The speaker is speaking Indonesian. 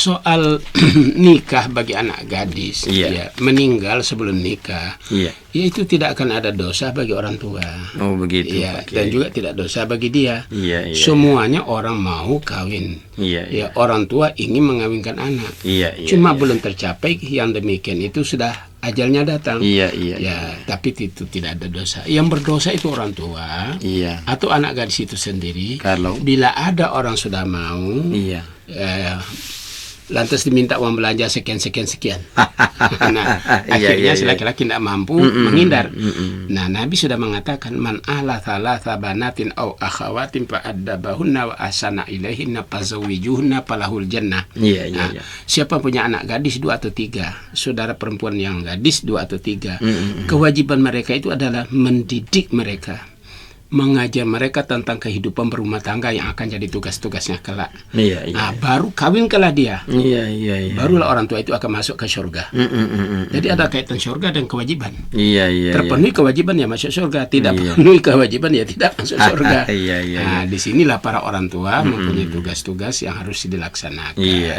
soal nikah bagi anak gadis, Iya. ya, meninggal sebelum nikah, Iya. ya itu tidak akan ada dosa bagi orang tua. Oh begitu. Ya, Pak Kiai. dan juga tidak dosa bagi dia. Iya, iya. Semuanya orang mau kawin. Iya, iya. Ya, orang tua ingin mengawinkan anak. Iya, iya. Cuma iya. belum tercapai yang demikian itu sudah ajalnya datang. Iya, iya. Ya, tapi itu tidak ada dosa. Yang berdosa itu orang tua Iya. atau anak gadis itu sendiri. Kalau Bila ada orang sudah mau, iya. lantas diminta uang belanja sekian. Nah, Iya, akhirnya iya, si iya. laki-laki tidak mampu menghindar. Nah, Nabi sudah mengatakan man ala thalatha banatin au akhawatin fa addabahunna wa asana ilaihinna fazawijuhunna falahul jannah. Iya, iya, Nah, iya. siapa punya anak gadis 2 atau 3, saudara perempuan yang gadis 2 atau 3, kewajiban mereka itu adalah mendidik mereka, mengajar mereka tentang kehidupan berumah tangga yang akan jadi tugas-tugasnya kelak. Iya, iya. Nah, baru kawinkanlah dia. Iya, iya, iya. Barulah orang tua itu akan masuk ke surga. Jadi ada kaitan surga dan kewajiban. Iya, iya. Terpenuhi kewajiban ya masuk surga, tidak Iya. penuhi kewajiban ya tidak masuk surga. Iya, iya. Nah, disinilah para orang tua mempunyai tugas-tugas yang harus dilaksanakan. Iya.